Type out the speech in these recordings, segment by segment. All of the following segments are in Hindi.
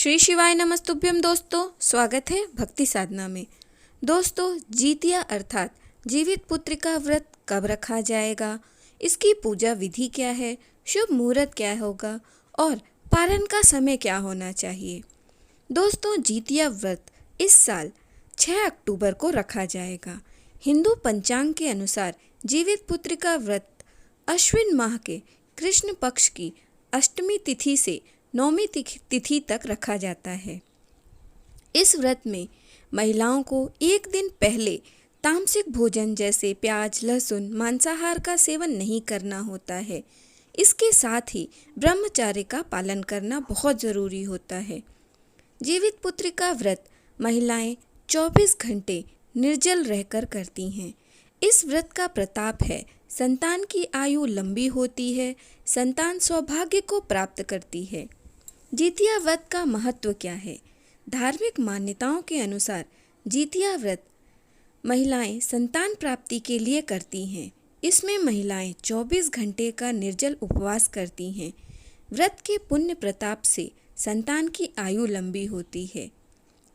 श्री शिवाय नमस्तुभ्यम दोस्तों, स्वागत है भक्ति साधना में। दोस्तों, जीतिया अर्थात जीवित पुत्र का व्रत कब रखा जाएगा, इसकी पूजा विधि क्या है, शुभ मुहूर्त क्या होगा और पारण का समय क्या होना चाहिए। दोस्तों, जीतिया व्रत इस साल 6 अक्टूबर को रखा जाएगा। हिंदू पंचांग के अनुसार जीवित पुत्र का व्रत अश्विन माह के कृष्ण पक्ष की अष्टमी तिथि से नौमी तिथि तक रखा जाता है। इस व्रत में महिलाओं को एक दिन पहले तामसिक भोजन जैसे प्याज, लहसुन, मांसाहार का सेवन नहीं करना होता है। इसके साथ ही ब्रह्मचर्य का पालन करना बहुत ज़रूरी होता है। जीवित पुत्र का व्रत महिलाएं 24 घंटे निर्जल रहकर करती हैं। इस व्रत का प्रताप है संतान की आयु लंबी होती है, संतान सौभाग्य को प्राप्त करती है। जीतिया व्रत का महत्व क्या है? धार्मिक मान्यताओं के अनुसार जीतिया व्रत महिलाएं संतान प्राप्ति के लिए करती हैं। इसमें महिलाएं 24 घंटे का निर्जल उपवास करती हैं। व्रत के पुण्य प्रताप से संतान की आयु लंबी होती है।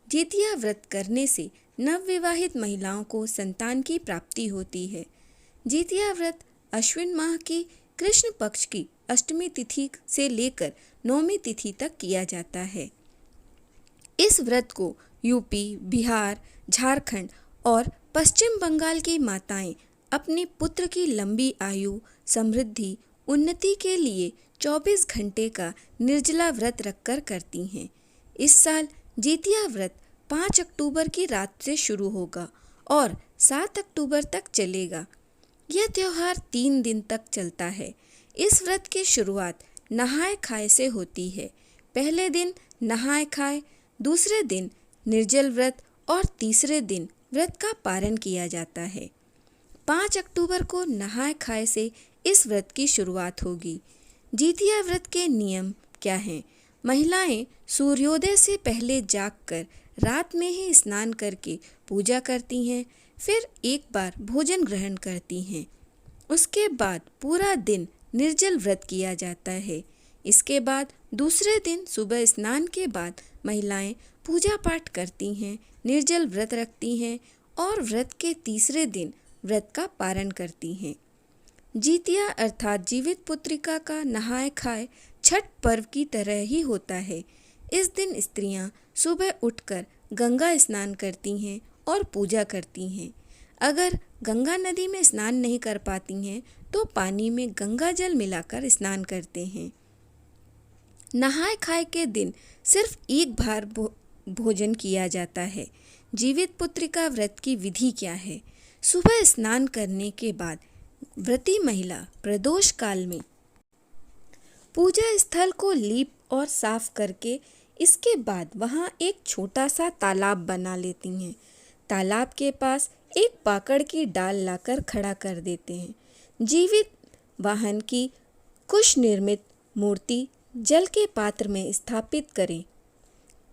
जीतिया व्रत करने से नवविवाहित महिलाओं को संतान की प्राप्ति होती है। जीतिया व्रत अश्विन माह की कृष्ण पक्ष की अष्टमी तिथि से लेकर नौमी तिथि तक किया जाता है। इस व्रत को यूपी, बिहार, झारखंड और पश्चिम बंगाल की माताएं अपने पुत्र की लंबी आयु, समृद्धि, उन्नति के लिए 24 घंटे का निर्जला व्रत रखकर करती हैं। इस साल जीतिया व्रत 5 अक्टूबर की रात से शुरू होगा और 7 अक्टूबर तक चलेगा। यह त्यौहार 3 दिन तक चलता है। इस व्रत की शुरुआत नहाय खाए से होती है। पहले दिन नहाय खाए, दूसरे दिन निर्जल व्रत और तीसरे दिन व्रत का पारण किया जाता है। 5 अक्टूबर को नहाय खाए से इस व्रत की शुरुआत होगी। जीतिया व्रत के नियम क्या हैं? महिलाएं सूर्योदय से पहले जागकर रात में ही स्नान करके पूजा करती हैं, फिर एक बार भोजन ग्रहण करती हैं। उसके बाद पूरा दिन निर्जल व्रत किया जाता है। इसके बाद दूसरे दिन सुबह स्नान के बाद महिलाएं पूजा पाठ करती हैं, निर्जल व्रत रखती हैं और व्रत के तीसरे दिन व्रत का पारण करती हैं। जीतिया अर्थात जीवित पुत्रिका का नहाय खाए छठ पर्व की तरह ही होता है। इस दिन स्त्रियां सुबह उठकर गंगा स्नान करती हैं और पूजा करती हैं। अगर गंगा नदी में स्नान नहीं कर पाती हैं तो पानी में गंगा जल मिलाकर स्नान करते हैं। नहाय खाए के दिन सिर्फ एक बार भोजन किया जाता है। जीवित पुत्रिका व्रत की विधि क्या है? सुबह स्नान करने के बाद व्रती महिला प्रदोष काल में पूजा स्थल को लीप और साफ करके इसके बाद वहाँ एक छोटा सा तालाब बना लेती हैं। तालाब के पास एक पाकड़ की डाल लाकर खड़ा कर देते हैं। जीवित वाहन की कुश निर्मित मूर्ति जल के पात्र में स्थापित करें।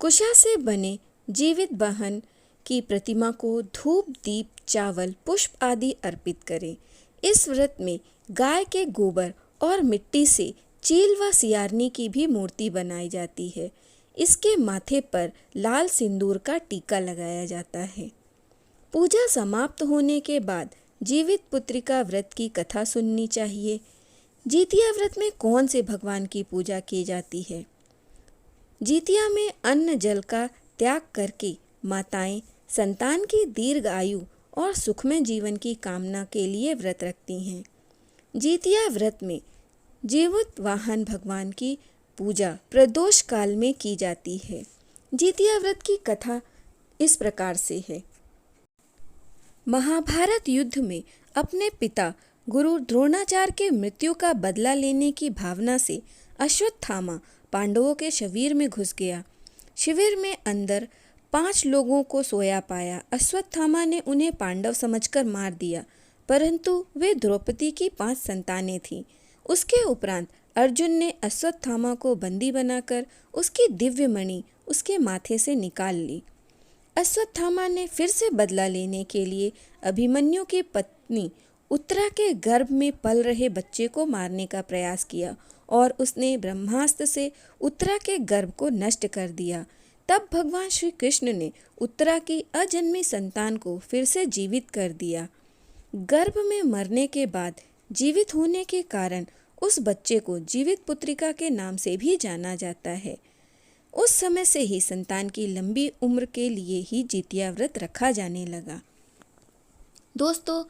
कुशा से बने जीवित वाहन की प्रतिमा को धूप, दीप, चावल, पुष्प आदि अर्पित करें। इस व्रत में गाय के गोबर और मिट्टी से चील व सियारनी की भी मूर्ति बनाई जाती है। इसके माथे पर लाल सिंदूर का टीका लगाया जाता है। पूजा समाप्त होने के बाद जीवित पुत्रिका व्रत की कथा सुननी चाहिए। जीतिया व्रत में कौन से भगवान की पूजा की जाती है? जीतिया में अन्न जल का त्याग करके माताएं संतान की दीर्घ आयु और सुखमय जीवन की कामना के लिए व्रत रखती हैं। जीतिया व्रत में जीवित वाहन भगवान की पूजा प्रदोष काल में की जाती है। जीतिया व्रत की कथा इस प्रकार से है। महाभारत युद्ध में अपने पिता गुरु द्रोणाचार्य के मृत्यु का बदला लेने की भावना से अश्वत्थामा पांडवों के शिविर में घुस गया। शिविर में अंदर 5 लोगों को सोया पाया। अश्वत्थामा ने उन्हें पांडव समझकर मार दिया, परंतु वे द्रौपदी की 5 संतानें थीं। उसके उपरांत अर्जुन ने अश्वत्थामा को बंदी बनाकर उसकी दिव्य मणि उसके माथे से निकाल ली। अश्वत्थामा ने फिर से बदला लेने के लिए अभिमन्यु की पत्नी उत्तरा के गर्भ में पल रहे बच्चे को मारने का प्रयास किया और उसने ब्रह्मास्त्र से उत्तरा के गर्भ को नष्ट कर दिया। तब भगवान श्री कृष्ण ने उत्तरा की अजन्मी संतान को फिर से जीवित कर दिया। गर्भ में मरने के बाद जीवित होने के कारण उस बच्चे को जीवित पुत्रिका के नाम से भी जाना जाता है। उस समय से ही संतान की लंबी उम्र के लिए ही जितिया व्रत रखा जाने लगा। दोस्तों,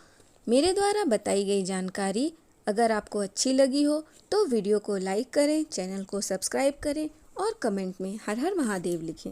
मेरे द्वारा बताई गई जानकारी अगर आपको अच्छी लगी हो तो वीडियो को लाइक करें, चैनल को सब्सक्राइब करें और कमेंट में हर हर महादेव लिखें।